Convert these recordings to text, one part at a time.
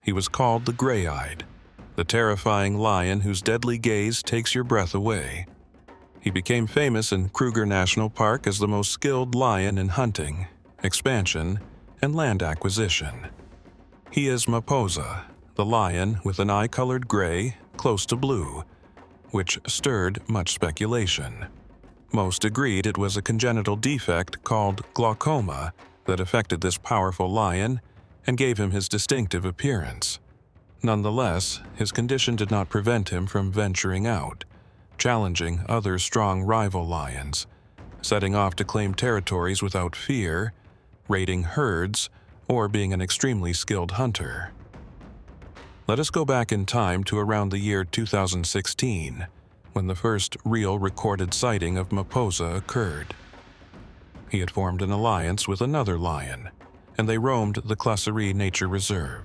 He was called the Gray-Eyed, the terrifying lion whose deadly gaze takes your breath away. He became famous in Kruger National Park as the most skilled lion in hunting, expansion, and land acquisition. He is Mapoza, the lion with an eye-colored gray close to blue, which stirred much speculation. Most agreed it was a congenital defect called glaucoma that affected this powerful lion and gave him his distinctive appearance. Nonetheless, his condition did not prevent him from venturing out, challenging other strong rival lions, setting off to claim territories without fear, raiding herds, or being an extremely skilled hunter. Let us go back in time to around the year 2016, when the first real recorded sighting of Mapoza occurred. He had formed an alliance with another lion, and they roamed the Claserie Nature Reserve.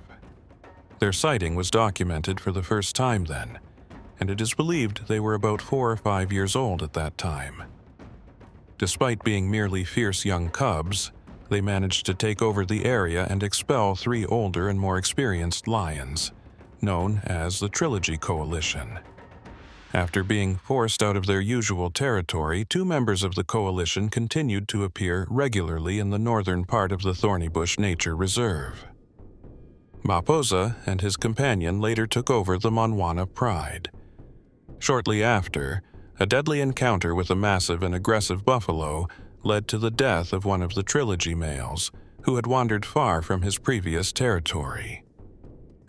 Their sighting was documented for the first time then, and it is believed they were about 4 or 5 years old at that time. Despite being merely fierce young cubs, they managed to take over the area and expel 3 older and more experienced lions, known as the Trilogy Coalition. After being forced out of their usual territory, 2 members of the coalition continued to appear regularly in the northern part of the Thornybush Nature Reserve. Mapoza and his companion later took over the Monwana Pride. Shortly after, a deadly encounter with a massive and aggressive buffalo led to the death of one of the Trilogy males, who had wandered far from his previous territory.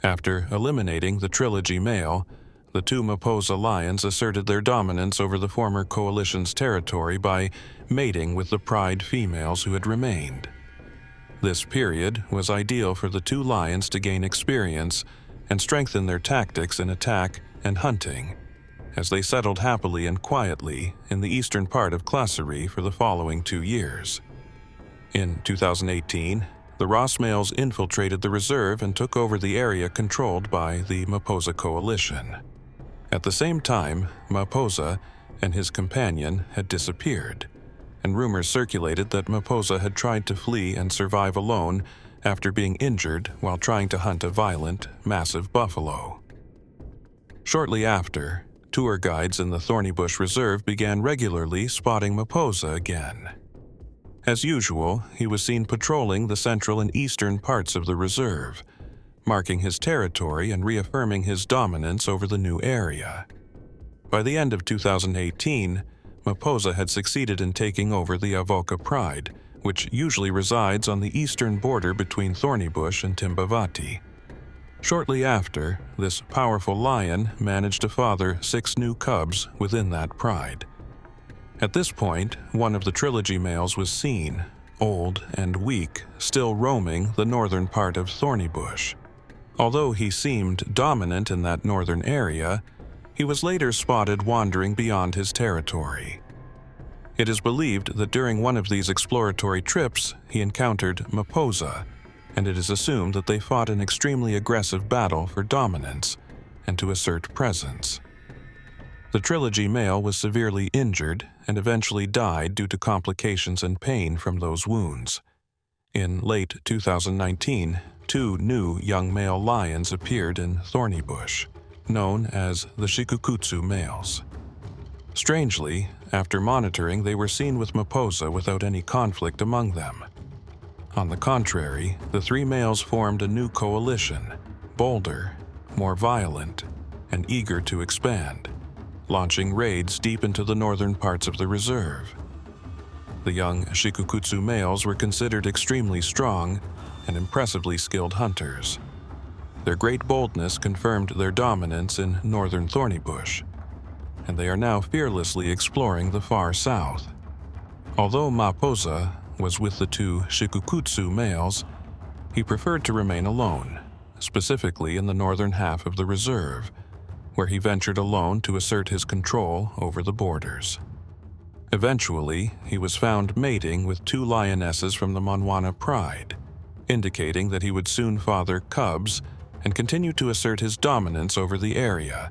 After eliminating the Trilogy male, the 2 Mapoza lions asserted their dominance over the former coalition's territory by mating with the Pride females who had remained. This period was ideal for the 2 lions to gain experience and strengthen their tactics in attack and hunting, as they settled happily and quietly in the eastern part of Claserie for the following 2 years. In 2018, the Ross males infiltrated the reserve and took over the area controlled by the Mapoza coalition. At the same time, Mapoza and his companion had disappeared, and rumors circulated that Mapoza had tried to flee and survive alone after being injured while trying to hunt a violent, massive buffalo. Shortly after, tour guides in the Thornybush Reserve began regularly spotting Mapoza again. As usual, he was seen patrolling the central and eastern parts of the reserve, marking his territory and reaffirming his dominance over the new area. By the end of 2018, Mapoza had succeeded in taking over the Avoca Pride, which usually resides on the eastern border between Thornybush and Timbavati. Shortly after, this powerful lion managed to father 6 new cubs within that pride. At this point, one of the Trilogy males was seen, old and weak, still roaming the northern part of Thornybush. Although he seemed dominant in that northern area, he was later spotted wandering beyond his territory. It is believed that during one of these exploratory trips, he encountered Mapoza, and it is assumed that they fought an extremely aggressive battle for dominance and to assert presence. The Trilogy male was severely injured and eventually died due to complications and pain from those wounds. In late 2019, 2 new young male lions appeared in Thornybush, known as the Shikukutsu males. Strangely, after monitoring, they were seen with Mapoza without any conflict among them. On the contrary, the 3 males formed a new coalition, bolder, more violent, and eager to expand, launching raids deep into the northern parts of the reserve. The young Shikukutsu males were considered extremely strong and impressively skilled hunters. Their great boldness confirmed their dominance in northern Thornybush, and they are now fearlessly exploring the far south. Although Mapoza was with the 2 Shikukutsu males, he preferred to remain alone, specifically in the northern half of the reserve, where he ventured alone to assert his control over the borders. Eventually, he was found mating with 2 lionesses from the Monwana Pride, indicating that he would soon father cubs and continue to assert his dominance over the area,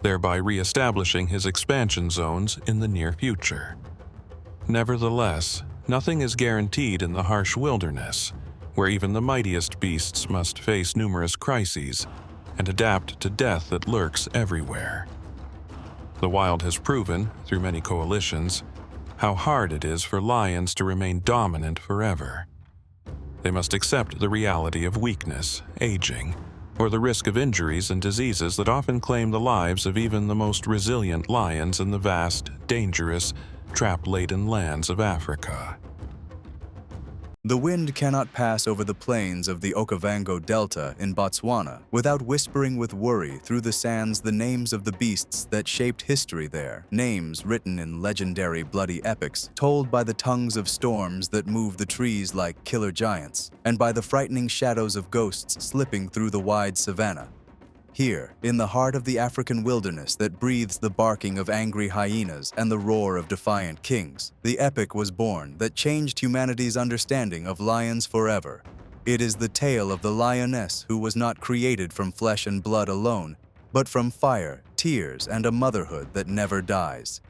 thereby re-establishing his expansion zones in the near future. Nevertheless, nothing is guaranteed in the harsh wilderness, where even the mightiest beasts must face numerous crises and adapt to death that lurks everywhere. The wild has proven, through many coalitions, how hard it is for lions to remain dominant forever. They must accept the reality of weakness, aging, or the risk of injuries and diseases that often claim the lives of even the most resilient lions in the vast, dangerous, trap-laden lands of Africa. The wind cannot pass over the plains of the Okavango Delta in Botswana without whispering with worry through the sands the names of the beasts that shaped history there, names written in legendary bloody epics, told by the tongues of storms that move the trees like killer giants, and by the frightening shadows of ghosts slipping through the wide savanna. Here, in the heart of the African wilderness that breathes the barking of angry hyenas and the roar of defiant kings, the epic was born that changed humanity's understanding of lions forever. It is the tale of the lioness who was not created from flesh and blood alone, but from fire, tears, and a motherhood that never dies.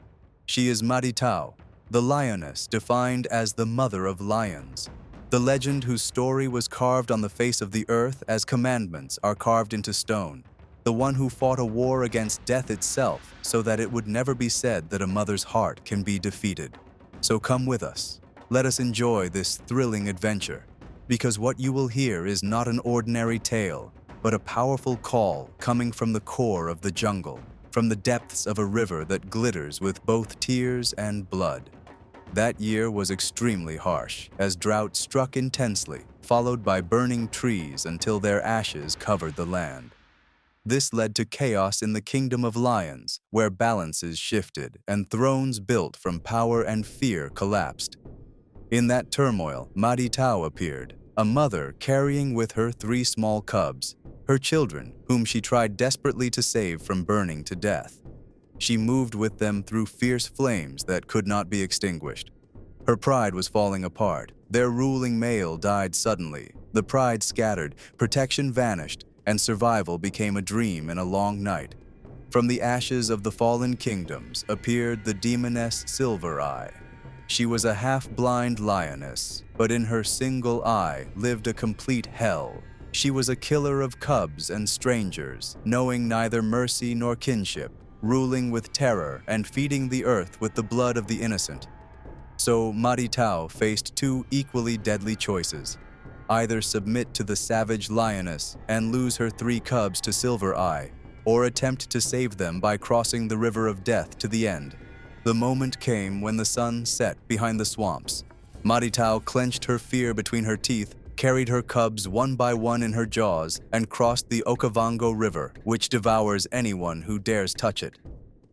She is Madtowo, the lioness defined as the mother of lions. The legend whose story was carved on the face of the earth as commandments are carved into stone. The one who fought a war against death itself so that it would never be said that a mother's heart can be defeated. So come with us. Let us enjoy this thrilling adventure, because what you will hear is not an ordinary tale, but a powerful call coming from the core of the jungle, from the depths of a river that glitters with both tears and blood. That year was extremely harsh, as drought struck intensely, followed by burning trees until their ashes covered the land. This led to chaos in the kingdom of lions, where balances shifted and thrones built from power and fear collapsed. In that turmoil, Madtowo appeared, a mother carrying with her 3 small cubs, her children, whom she tried desperately to save from burning to death. She moved with them through fierce flames that could not be extinguished. Her pride was falling apart. Their ruling male died suddenly. The pride scattered, protection vanished, and survival became a dream in a long night. From the ashes of the fallen kingdoms appeared the demoness Silver Eye. She was a half-blind lioness, but in her single eye lived a complete hell. She was a killer of cubs and strangers, knowing neither mercy nor kinship, ruling with terror and feeding the earth with the blood of the innocent. So Madtowo faced 2 equally deadly choices: either submit to the savage lioness and lose her 3 cubs to Silver Eye, or attempt to save them by crossing the river of death to the end. The moment came when the sun set behind the swamps. Madtowo clenched her fear between her teeth, carried her cubs one by one in her jaws, and crossed the Okavango River, which devours anyone who dares touch it.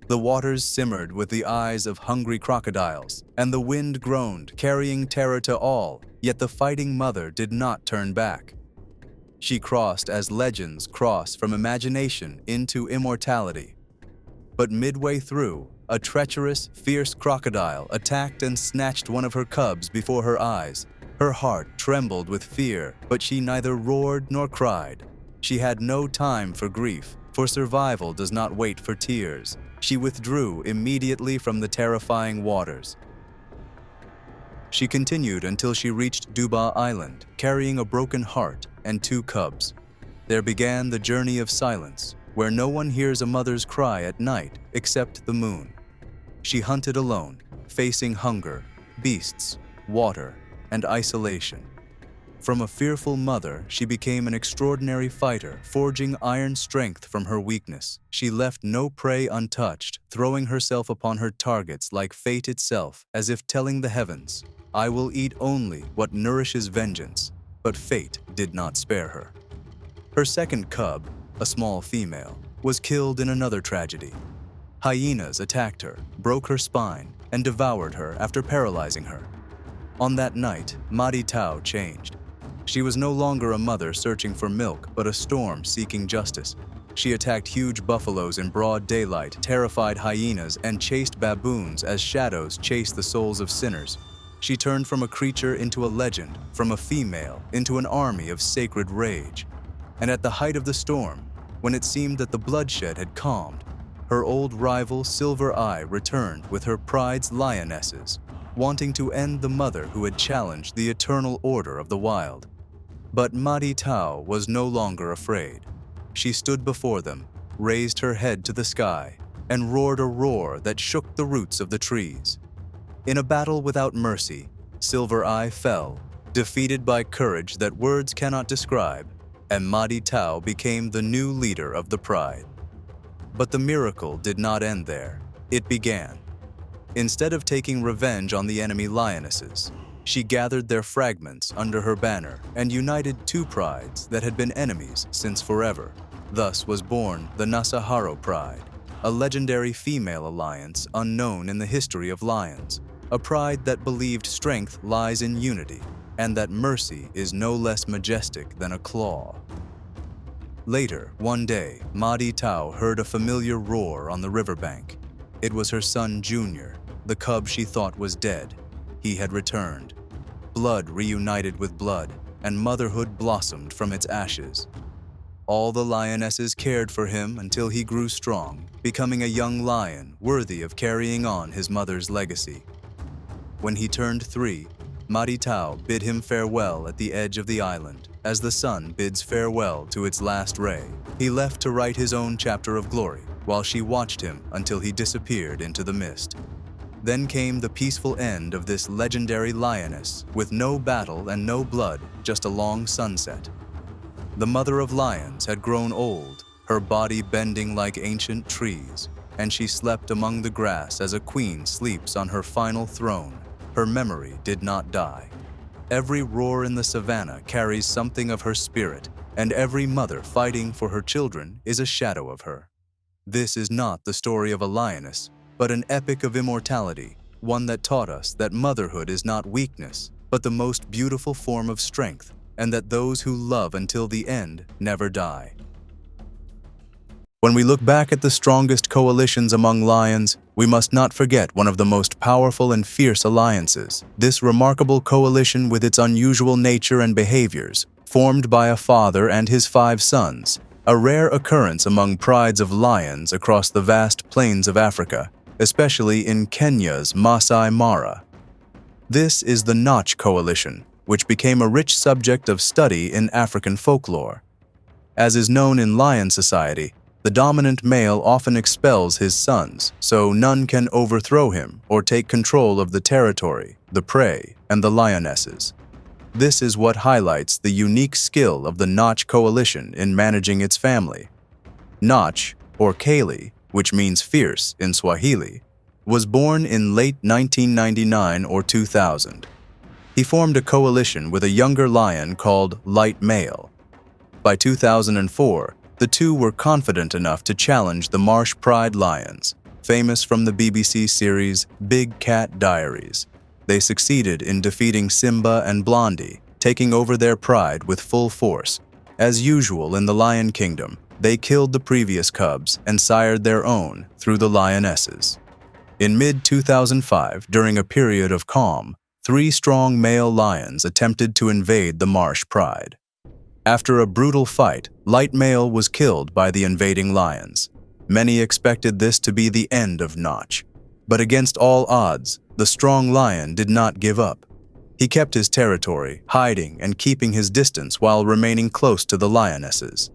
The waters simmered with the eyes of hungry crocodiles, and the wind groaned, carrying terror to all, yet the fighting mother did not turn back. She crossed as legends cross from imagination into immortality. But midway through, a treacherous, fierce crocodile attacked and snatched one of her cubs before her eyes. Her heart trembled with fear, but she neither roared nor cried. She had no time for grief, for survival does not wait for tears. She withdrew immediately from the terrifying waters. She continued until she reached Duba Island, carrying a broken heart and 2 cubs. There began the journey of silence, where no one hears a mother's cry at night except the moon. She hunted alone, facing hunger, beasts, water, and isolation. From a fearful mother, she became an extraordinary fighter, forging iron strength from her weakness. She left no prey untouched, throwing herself upon her targets like fate itself, as if telling the heavens, "I will eat only what nourishes vengeance." But fate did not spare her. Her second cub, a small female, was killed in another tragedy. Hyenas attacked her, broke her spine, and devoured her after paralyzing her. On that night, Madtowo changed. She was no longer a mother searching for milk, but a storm seeking justice. She attacked huge buffaloes in broad daylight, terrified hyenas, and chased baboons as shadows chase the souls of sinners. She turned from a creature into a legend, from a female into an army of sacred rage. And at the height of the storm, when it seemed that the bloodshed had calmed, her old rival Silver Eye returned with her pride's lionesses, wanting to end the mother who had challenged the eternal order of the wild. But Madtowo was no longer afraid. She stood before them, raised her head to the sky, and roared a roar that shook the roots of the trees. In a battle without mercy, Silver Eye fell, defeated by courage that words cannot describe, and Madtowo became the new leader of the Pride. But the miracle did not end there. It began. Instead of taking revenge on the enemy lionesses, she gathered their fragments under her banner and united two prides that had been enemies since forever. Thus was born the Nasaharo Pride, a legendary female alliance unknown in the history of lions, a pride that believed strength lies in unity and that mercy is no less majestic than a claw. Later, one day, Madtowo heard a familiar roar on the riverbank. It was her son Junior, the cub she thought was dead. He had returned. Blood reunited with blood, and motherhood blossomed from its ashes. All the lionesses cared for him until he grew strong, becoming a young lion worthy of carrying on his mother's legacy. When he turned 3, Madtowo bid him farewell at the edge of the island, as the sun bids farewell to its last ray. He left to write his own chapter of glory, while she watched him until he disappeared into the mist. Then came the peaceful end of this legendary lioness, with no battle and no blood, just a long sunset. The mother of lions had grown old, her body bending like ancient trees, and she slept among the grass as a queen sleeps on her final throne. Her memory did not die. Every roar in the savanna carries something of her spirit, and every mother fighting for her children is a shadow of her. This is not the story of a lioness, but an epic of immortality, one that taught us that motherhood is not weakness, but the most beautiful form of strength, and that those who love until the end never die. When we look back at the strongest coalitions among lions, we must not forget one of the most powerful and fierce alliances. This remarkable coalition, with its unusual nature and behaviors, formed by a father and his 5 sons, a rare occurrence among prides of lions across the vast plains of Africa, especially in Kenya's Masai Mara. This is the Notch Coalition, which became a rich subject of study in African folklore. As is known in lion society, the dominant male often expels his sons, so none can overthrow him or take control of the territory, the prey, and the lionesses. This is what highlights the unique skill of the Notch Coalition in managing its family. Notch, or Kali, which means fierce in Swahili, was born in late 1999 or 2000. He formed a coalition with a younger lion called Light Male. By 2004, the two were confident enough to challenge the Marsh Pride lions, famous from the BBC series Big Cat Diaries. They succeeded in defeating Simba and Blondie, taking over their pride with full force. As usual in the Lion Kingdom, they killed the previous cubs and sired their own through the lionesses. In mid-2005, during a period of calm, 3 strong male lions attempted to invade the Marsh Pride. After a brutal fight, Light Male was killed by the invading lions. Many expected this to be the end of Notch, but against all odds, the strong lion did not give up. He kept his territory, hiding and keeping his distance while remaining close to the lionesses.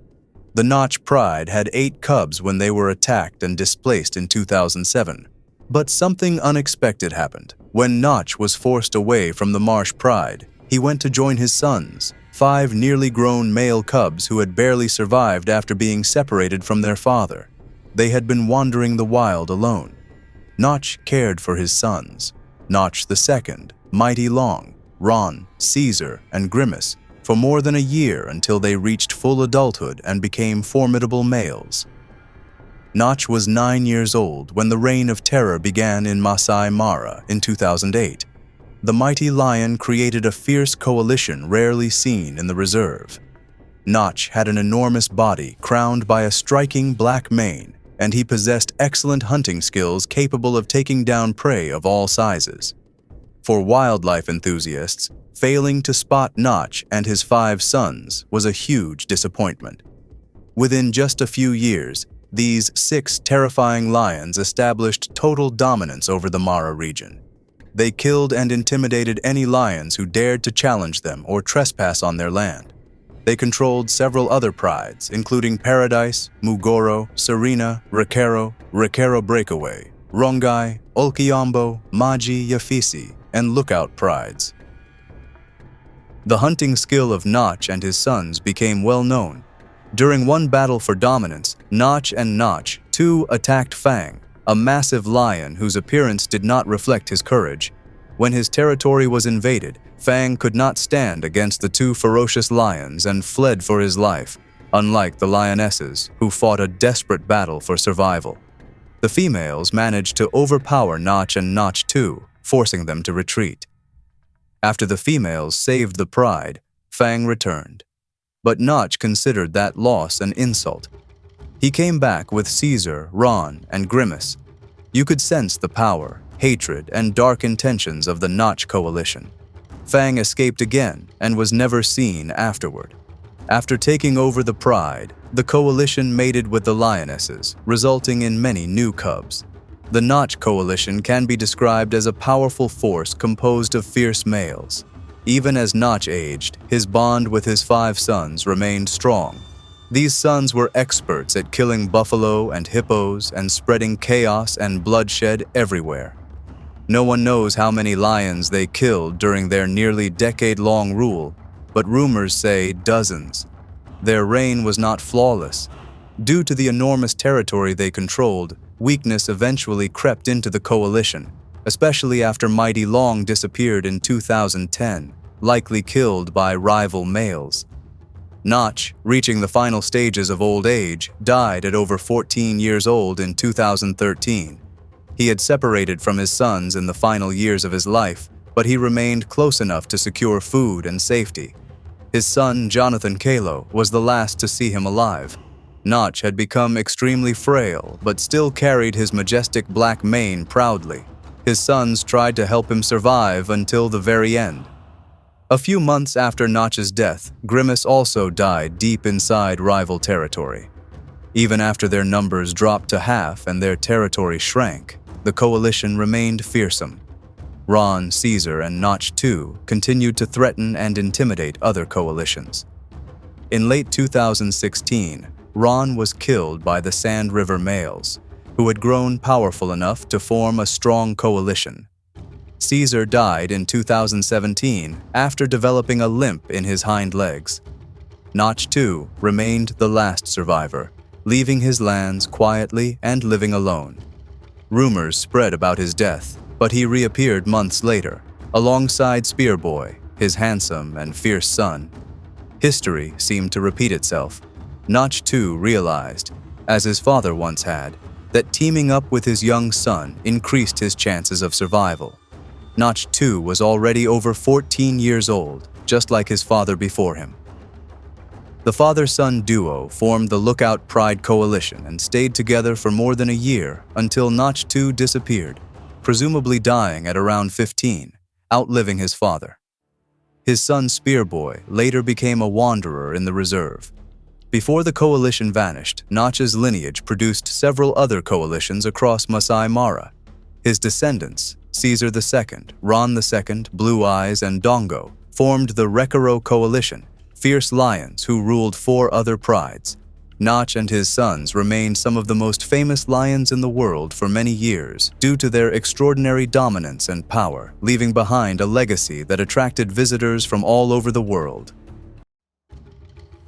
The Notch Pride had 8 cubs when they were attacked and displaced in 2007. But something unexpected happened. When Notch was forced away from the Marsh Pride, he went to join his sons, 5 nearly grown male cubs who had barely survived after being separated from their father. They had been wandering the wild alone. Notch cared for his sons, Notch II, Mighty Long, Ron, Caesar, and Grimace, for more than a year until they reached full adulthood and became formidable males. Notch was 9 years old when the Reign of Terror began in Masai Mara in 2008. The mighty lion created a fierce coalition rarely seen in the reserve. Notch had an enormous body crowned by a striking black mane, and he possessed excellent hunting skills capable of taking down prey of all sizes. For wildlife enthusiasts, failing to spot Notch and his 5 sons was a huge disappointment. Within just a few years, these 6 terrifying lions established total dominance over the Mara region. They killed and intimidated any lions who dared to challenge them or trespass on their land. They controlled several other prides, including Paradise, Mugoro, Serena, Rekero Breakaway, Rongai, Olkiombo, Maji Yafisi, and Lookout prides. The hunting skill of Notch and his sons became well known. During one battle for dominance, Notch and Notch, too, attacked Fang, a massive lion whose appearance did not reflect his courage. When his territory was invaded, Fang could not stand against the two ferocious lions and fled for his life, unlike the lionesses, who fought a desperate battle for survival. The females managed to overpower Notch and Notch too, forcing them to retreat. After the females saved the pride, Fang returned. But Notch considered that loss an insult. He came back with Caesar, Ron, and Grimace. You could sense the power, hatred, and dark intentions of the Notch coalition. Fang escaped again and was never seen afterward. After taking over the pride, the coalition mated with the lionesses, resulting in many new cubs. The Notch coalition can be described as a powerful force composed of fierce males. Even as Notch aged, his bond with his 5 sons remained strong. These sons were experts at killing buffalo and hippos and spreading chaos and bloodshed everywhere. No one knows how many lions they killed during their nearly decade-long rule, but rumors say dozens. Their reign was not flawless. Due to the enormous territory they controlled, weakness eventually crept into the coalition, especially after Mighty Long disappeared in 2010, likely killed by rival males. Notch, reaching the final stages of old age, died at over 14 years old in 2013. He had separated from his sons in the final years of his life, but he remained close enough to secure food and safety. His son, Jonathan Kalo, was the last to see him alive. Notch had become extremely frail, but still carried his majestic black mane proudly. His sons tried to help him survive until the very end. A few months after Notch's death, Grimace also died deep inside rival territory. Even after their numbers dropped to half and their territory shrank, the coalition remained fearsome. Ron, Caesar, and Notch too continued to threaten and intimidate other coalitions. In late 2016, Ron was killed by the Sand River males, who had grown powerful enough to form a strong coalition. Caesar died in 2017 after developing a limp in his hind legs. Notch too remained the last survivor, leaving his lands quietly and living alone. Rumors spread about his death, but he reappeared months later, alongside Spearboy, his handsome and fierce son. History seemed to repeat itself. Notch too realized, as his father once had, that teaming up with his young son increased his chances of survival. Notch too was already over 14 years old, just like his father before him. The father-son duo formed the Lookout Pride Coalition and stayed together for more than a year until Notch too disappeared, presumably dying at around 15, outliving his father. His son Spearboy later became a wanderer in the reserve. Before the coalition vanished, Notch's lineage produced several other coalitions across Masai Mara. His descendants, Caesar II, Ron II, Blue Eyes, and Dongo, formed the Rekero Coalition, fierce lions who ruled 4 other prides. Notch and his sons remained some of the most famous lions in the world for many years due to their extraordinary dominance and power, leaving behind a legacy that attracted visitors from all over the world.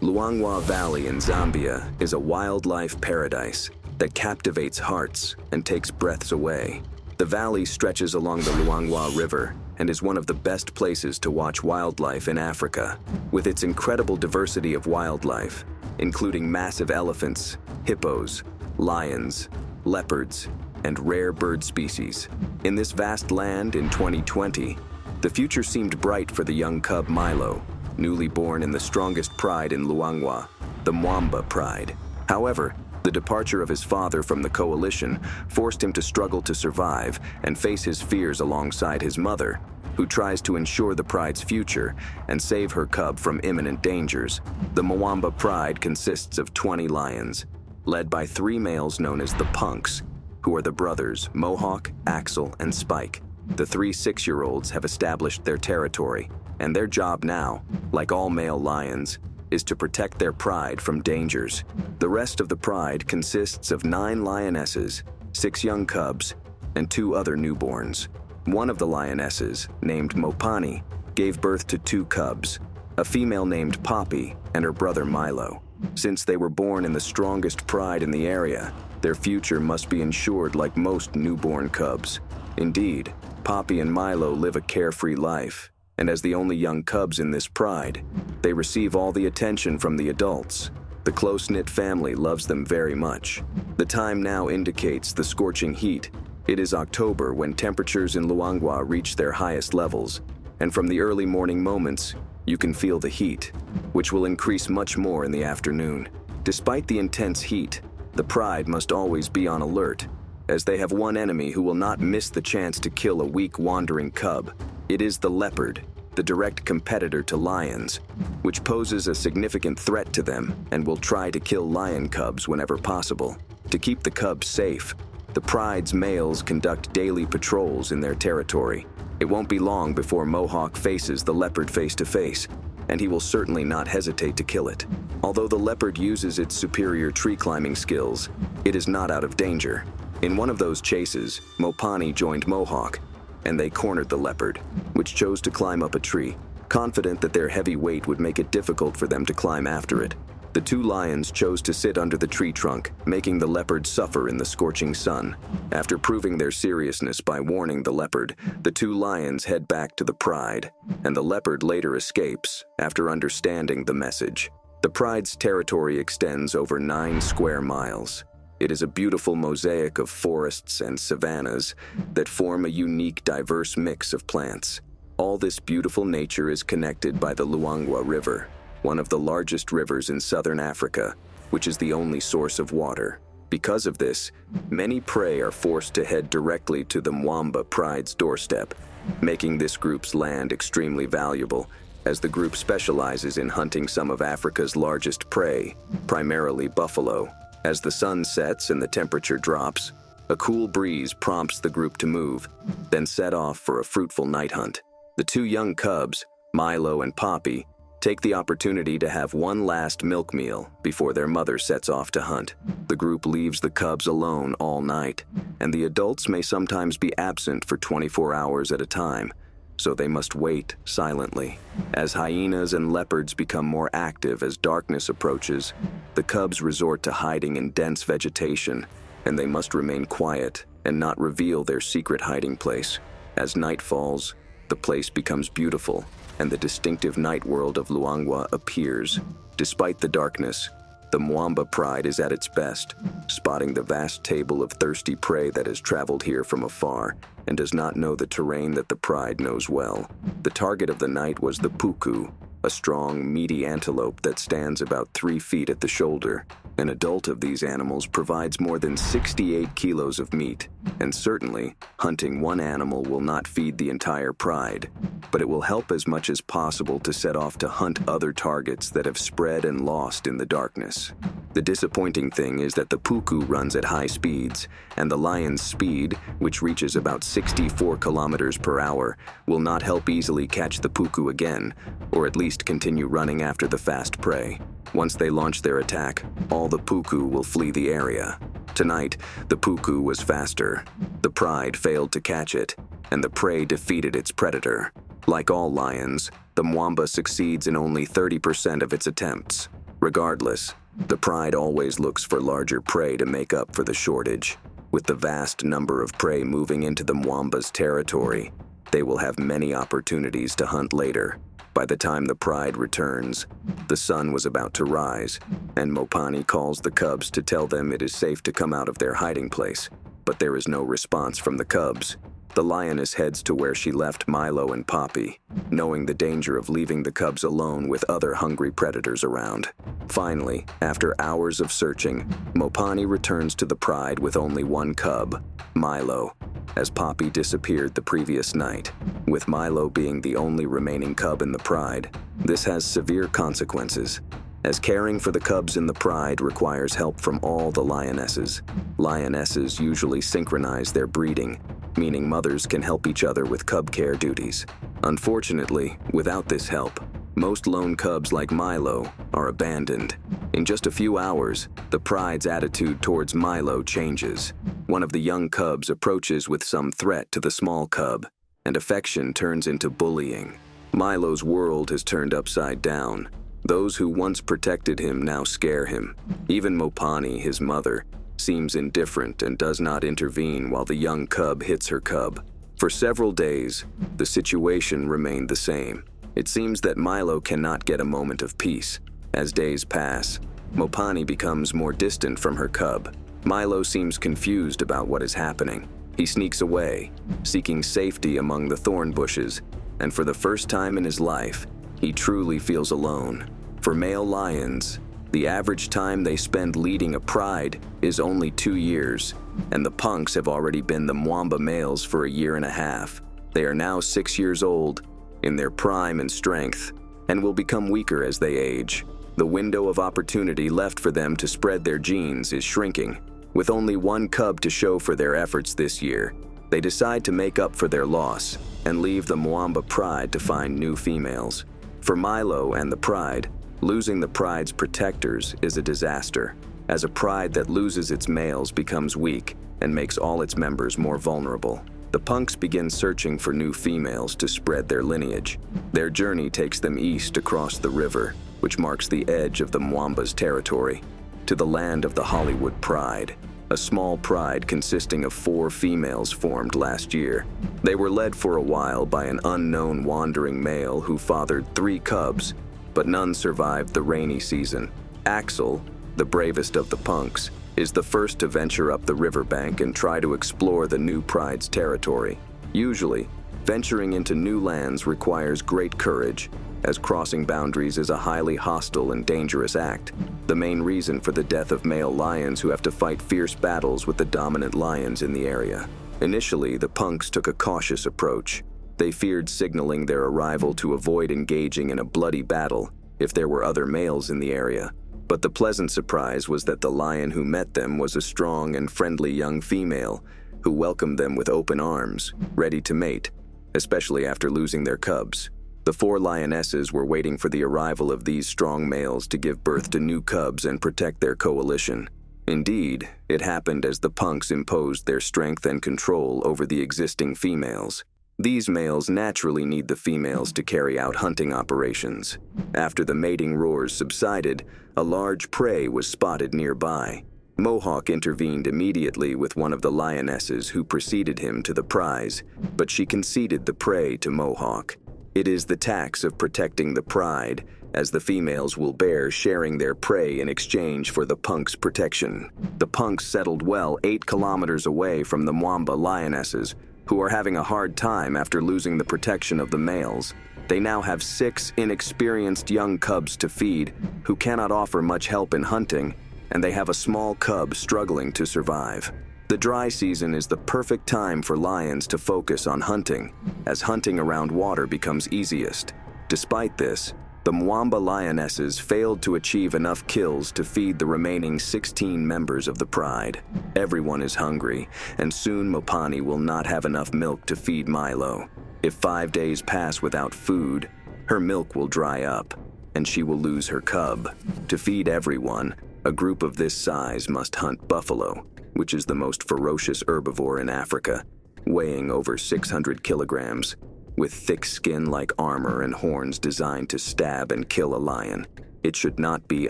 Luangwa Valley in Zambia is a wildlife paradise that captivates hearts and takes breaths away. The valley stretches along the Luangwa River and is one of the best places to watch wildlife in Africa. With its incredible diversity of wildlife, including massive elephants, hippos, lions, leopards, and rare bird species. In this vast land in 2020, the future seemed bright for the young cub Milo, newly born in the strongest pride in Luangwa, the Mwamba pride. However, the departure of his father from the coalition forced him to struggle to survive and face his fears alongside his mother, who tries to ensure the pride's future and save her cub from imminent dangers. The Mwamba pride consists of 20 lions, led by 3 males known as the Punks, who are the brothers Mohawk, Axel, and Spike. The 3 6-year-olds have established their territory, and their job now, like all male lions, is to protect their pride from dangers. The rest of the pride consists of 9 lionesses, 6 young cubs, and 2 other newborns. One of the lionesses, named Mopani, gave birth to 2 cubs, a female named Poppy and her brother Milo. Since they were born in the strongest pride in the area, their future must be ensured like most newborn cubs. Indeed, Poppy and Milo live a carefree life, and as the only young cubs in this pride, they receive all the attention from the adults. The close-knit family loves them very much. The time now indicates the scorching heat. It is October when temperatures in Luangwa reach their highest levels, and from the early morning moments, you can feel the heat, which will increase much more in the afternoon. Despite the intense heat, the pride must always be on alert, as they have one enemy who will not miss the chance to kill a weak wandering cub. It is the leopard, the direct competitor to lions, which poses a significant threat to them and will try to kill lion cubs whenever possible. To keep the cubs safe, the pride's males conduct daily patrols in their territory. It won't be long before Mohawk faces the leopard face to face, and he will certainly not hesitate to kill it. Although the leopard uses its superior tree climbing skills, it is not out of danger. In one of those chases, Mopani joined Mohawk, and they cornered the leopard, which chose to climb up a tree, confident that their heavy weight would make it difficult for them to climb after it. The 2 lions chose to sit under the tree trunk, making the leopard suffer in the scorching sun. After proving their seriousness by warning the leopard, the 2 lions head back to the pride, and the leopard later escapes after understanding the message. The pride's territory extends over 9 square miles. It is a beautiful mosaic of forests and savannas that form a unique, diverse mix of plants. All this beautiful nature is connected by the Luangwa River, one of the largest rivers in southern Africa, which is the only source of water. Because of this, many prey are forced to head directly to the Mwamba pride's doorstep, making this group's land extremely valuable, as the group specializes in hunting some of Africa's largest prey, primarily buffalo. As the sun sets and the temperature drops, a cool breeze prompts the group to move, then set off for a fruitful night hunt. The 2 young cubs, Milo and Poppy, take the opportunity to have one last milk meal before their mother sets off to hunt. The group leaves the cubs alone all night, and the adults may sometimes be absent for 24 hours at a time, so they must wait silently. As hyenas and leopards become more active as darkness approaches, the cubs resort to hiding in dense vegetation, and they must remain quiet and not reveal their secret hiding place. As night falls, the place becomes beautiful, and the distinctive night world of Luangwa appears. Despite the darkness, the Mwamba pride is at its best, spotting the vast table of thirsty prey that has traveled here from afar and does not know the terrain that the pride knows well. The target of the night was the puku, a strong, meaty antelope that stands about 3 feet at the shoulder. An adult of these animals provides more than 68 kilos of meat, and certainly, hunting one animal will not feed the entire pride, but it will help as much as possible to set off to hunt other targets that have spread and lost in the darkness. The disappointing thing is that the puku runs at high speeds, and the lion's speed, which reaches about 64 kilometers per hour, will not help easily catch the puku again, or at least continue running after the fast prey. Once they launch their attack, all the puku will flee the area. Tonight, the puku was faster. The pride failed to catch it, and the prey defeated its predator. Like all lions, the Mwamba succeeds in only 30% of its attempts. Regardless, the pride always looks for larger prey to make up for the shortage. With the vast number of prey moving into the Mwamba's territory, they will have many opportunities to hunt later. By the time the pride returns, the sun was about to rise, and Mopani calls the cubs to tell them it is safe to come out of their hiding place. But there is no response from the cubs. The lioness heads to where she left Milo and Poppy, knowing the danger of leaving the cubs alone with other hungry predators around. Finally, after hours of searching, Mopani returns to the pride with only one cub, Milo, as Poppy disappeared the previous night. With Milo being the only remaining cub in the pride, this has severe consequences, as caring for the cubs in the pride requires help from all the lionesses. Lionesses usually synchronize their breeding, meaning mothers can help each other with cub care duties. Unfortunately, without this help, Most lone cubs like Milo are abandoned. In just a few hours, the pride's attitude towards Milo changes. One of the young cubs approaches with some threat to the small cub, and affection turns into bullying. Milo's world has turned upside down. Those who once protected him now scare him. Even Mopani, his mother, seems indifferent and does not intervene while the young cub hits her cub. For several days, the situation remained the same. It seems that Milo cannot get a moment of peace. As days pass, Mopani becomes more distant from her cub. Milo seems confused about what is happening. He sneaks away, seeking safety among the thorn bushes, and for the first time in his life, he truly feels alone. For male lions, the average time they spend leading a pride is only 2 years, and the punks have already been the Mwamba males for a year and a half. They are now 6 years old, in their prime and strength, and will become weaker as they age. The window of opportunity left for them to spread their genes is shrinking. With only one cub to show for their efforts this year, they decide to make up for their loss and leave the Mwamba pride to find new females. For Milo and the pride, losing the pride's protectors is a disaster, as a pride that loses its males becomes weak and makes all its members more vulnerable. The punks begin searching for new females to spread their lineage. Their journey takes them east across the river, which marks the edge of the Mwamba's territory, to the land of the Hollywood Pride, a small pride consisting of 4 females formed last year. They were led for a while by an unknown wandering male who fathered 3 cubs, but none survived the rainy season. Axel, the bravest of the punks, is the first to venture up the riverbank and try to explore the new pride's territory. Usually, venturing into new lands requires great courage, as crossing boundaries is a highly hostile and dangerous act, the main reason for the death of male lions who have to fight fierce battles with the dominant lions in the area. Initially, the punks took a cautious approach. They feared signaling their arrival to avoid engaging in a bloody battle if there were other males in the area. But the pleasant surprise was that the lion who met them was a strong and friendly young female who welcomed them with open arms, ready to mate, especially after losing their cubs. The 4 lionesses were waiting for the arrival of these strong males to give birth to new cubs and protect their coalition. Indeed, it happened as the punks imposed their strength and control over the existing females. These males naturally need the females to carry out hunting operations. After the mating roars subsided, a large prey was spotted nearby. Mohawk intervened immediately with one of the lionesses who preceded him to the prize, but she conceded the prey to Mohawk. It is the tax of protecting the pride, as the females will bear sharing their prey in exchange for the punks' protection. The punks settled well 8 kilometers away from the Mwamba lionesses, who are having a hard time after losing the protection of the males. They now have 6 inexperienced young cubs to feed who cannot offer much help in hunting, and they have a small cub struggling to survive. The dry season is the perfect time for lions to focus on hunting, as hunting around water becomes easiest. Despite this, the Mwamba lionesses failed to achieve enough kills to feed the remaining 16 members of the pride. Everyone is hungry, and soon Mopani will not have enough milk to feed Milo. If 5 days pass without food, her milk will dry up, and she will lose her cub. To feed everyone, a group of this size must hunt buffalo, which is the most ferocious herbivore in Africa, weighing over 600 kilograms. With thick skin like armor and horns designed to stab and kill a lion. It should not be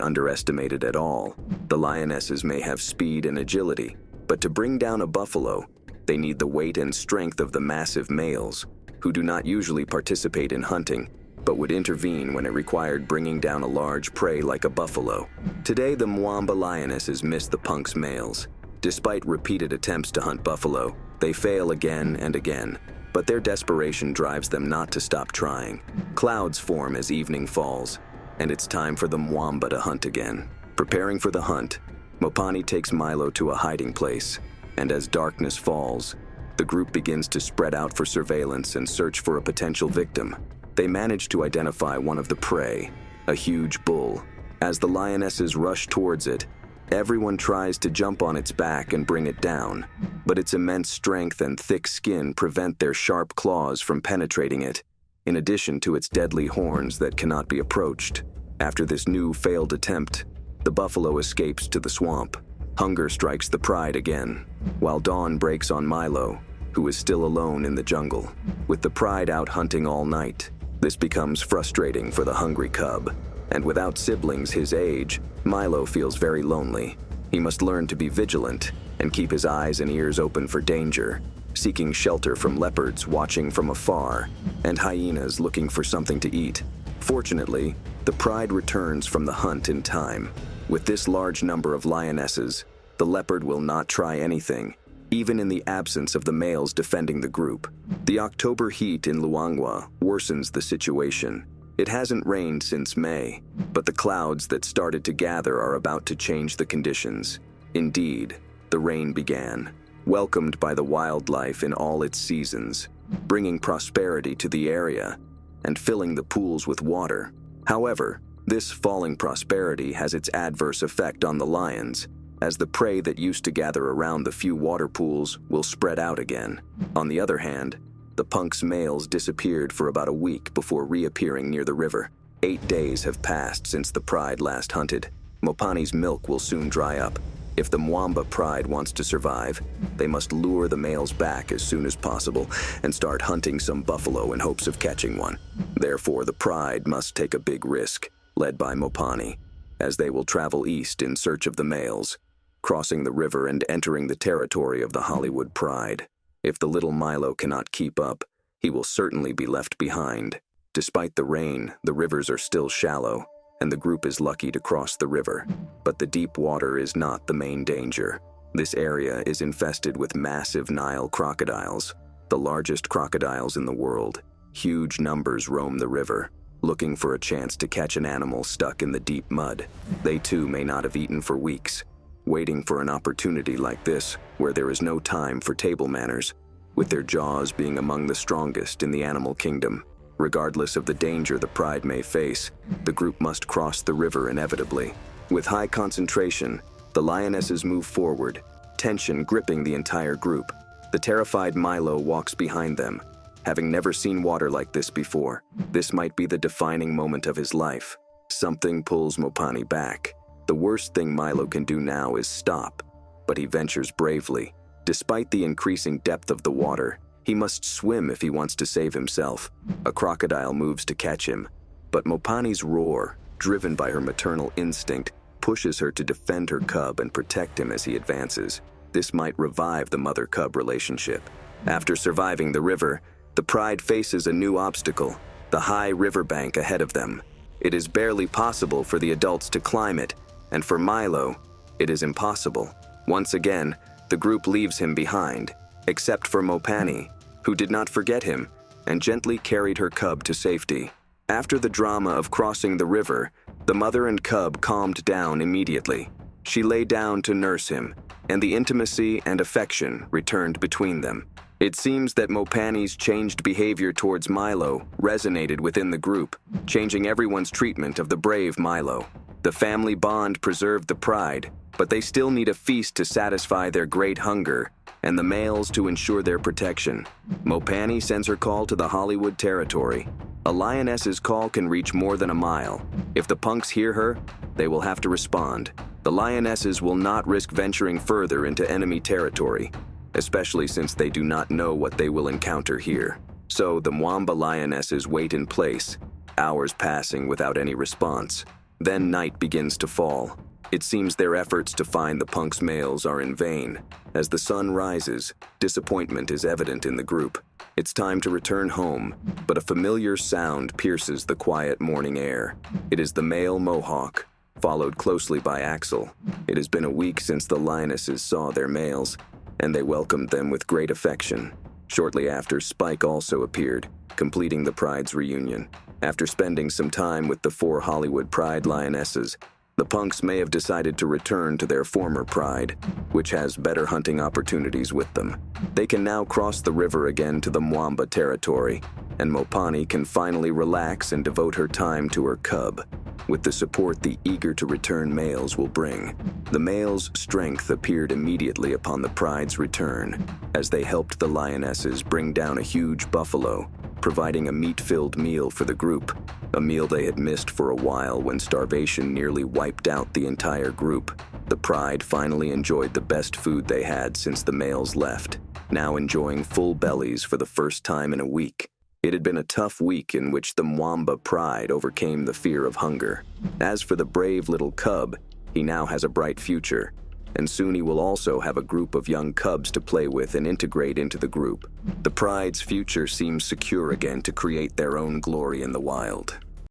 underestimated at all. The lionesses may have speed and agility, but to bring down a buffalo, they need the weight and strength of the massive males, who do not usually participate in hunting, but would intervene when it required bringing down a large prey like a buffalo. Today, the Mwamba lionesses miss the punks' males. Despite repeated attempts to hunt buffalo, they fail again and again. But their desperation drives them not to stop trying. Clouds form as evening falls, and it's time for the Mwamba to hunt again. Preparing for the hunt, Mopani takes Milo to a hiding place, and as darkness falls, the group begins to spread out for surveillance and search for a potential victim. They manage to identify one of the prey, a huge bull. As the lionesses rush towards it, everyone tries to jump on its back and bring it down, but its immense strength and thick skin prevent their sharp claws from penetrating it. in addition to its deadly horns that cannot be approached. After this new failed attempt, the buffalo escapes to the swamp. Hunger strikes the pride again, while dawn breaks on Milo, who is still alone in the jungle. With the pride out hunting all night, this becomes frustrating for the hungry cub, and without siblings his age, Milo feels very lonely. He must learn to be vigilant and keep his eyes and ears open for danger, seeking shelter from leopards watching from afar and hyenas looking for something to eat. Fortunately, the pride returns from the hunt in time. With this large number of lionesses, the leopard will not try anything, even in the absence of the males defending the group. The October heat in Luangwa worsens the situation. It hasn't rained since May, but the clouds that started to gather are about to change the conditions. Indeed, the rain began, welcomed by the wildlife in all its seasons, bringing prosperity to the area and filling the pools with water. However, this falling prosperity has its adverse effect on the lions, as the prey that used to gather around the few water pools will spread out again. On the other hand, the punk's males disappeared for about a week before reappearing near the river. 8 days have passed since the pride last hunted. Mopani's milk will soon dry up. If the Mwamba pride wants to survive, they must lure the males back as soon as possible and start hunting some buffalo in hopes of catching one. Therefore, the pride must take a big risk, led by Mopani, as they will travel east in search of the males, crossing the river and entering the territory of the Hollywood pride. If the little Milo cannot keep up, he will certainly be left behind. Despite the rain, the rivers are still shallow, and the group is lucky to cross the river. But the deep water is not the main danger. This area is infested with massive Nile crocodiles, the largest crocodiles in the world. Huge numbers roam the river, looking for a chance to catch an animal stuck in the deep mud. They too may not have eaten for weeks, waiting for an opportunity like this, where there is no time for table manners, with their jaws being among the strongest in the animal kingdom. Regardless of the danger the pride may face, the group must cross the river inevitably. With high concentration, the lionesses move forward, tension gripping the entire group. The terrified Milo walks behind them, having never seen water like this before. This might be the defining moment of his life. Something pulls Mopani back. The worst thing Milo can do now is stop, but he ventures bravely. Despite the increasing depth of the water, he must swim if he wants to save himself. A crocodile moves to catch him, but Mopani's roar, driven by her maternal instinct, pushes her to defend her cub and protect him as he advances. This might revive the mother-cub relationship. After surviving the river, the pride faces a new obstacle, the high riverbank ahead of them. It is barely possible for the adults to climb it, and for Milo, it is impossible. Once again, the group leaves him behind, except for Mopani, who did not forget him and gently carried her cub to safety. After the drama of crossing the river, the mother and cub calmed down immediately. She lay down to nurse him, and the intimacy and affection returned between them. It seems that Mopani's changed behavior towards Milo resonated within the group, changing everyone's treatment of the brave Milo. The family bond preserved the pride, but they still need a feast to satisfy their great hunger, and the males to ensure their protection. Mopani sends her call to the Hollywood territory. A lioness's call can reach more than a mile. If the punks hear her, they will have to respond. The lionesses will not risk venturing further into enemy territory, especially since they do not know what they will encounter here. So the Mwamba lionesses wait in place, hours passing without any response. Then night begins to fall. It seems their efforts to find the punk's males are in vain. As the sun rises, disappointment is evident in the group. It's time to return home, but a familiar sound pierces the quiet morning air. It is the male mohawk, followed closely by Axel. It has been a week since the lionesses saw their males, and they welcomed them with great affection. Shortly after, Spike also appeared, completing the pride's reunion. After spending some time with the 4 Hollywood pride lionesses, the punks may have decided to return to their former pride, which has better hunting opportunities with them. They can now cross the river again to the Mwamba territory, and Mopani can finally relax and devote her time to her cub, with the support the eager-to-return males will bring. The males' strength appeared immediately upon the pride's return, as they helped the lionesses bring down a huge buffalo providing a meat-filled meal for the group, a meal they had missed for a while when starvation nearly wiped out the entire group. The Pride finally enjoyed the best food they had since the males left, now enjoying full bellies for the first time in a week. It had been a tough week in which the Mwamba Pride overcame the fear of hunger. As for the brave little cub, he now has a bright future, and soon he will also have a group of young cubs to play with and integrate into the group. The Pride's future seems secure again to create their own glory in the wild.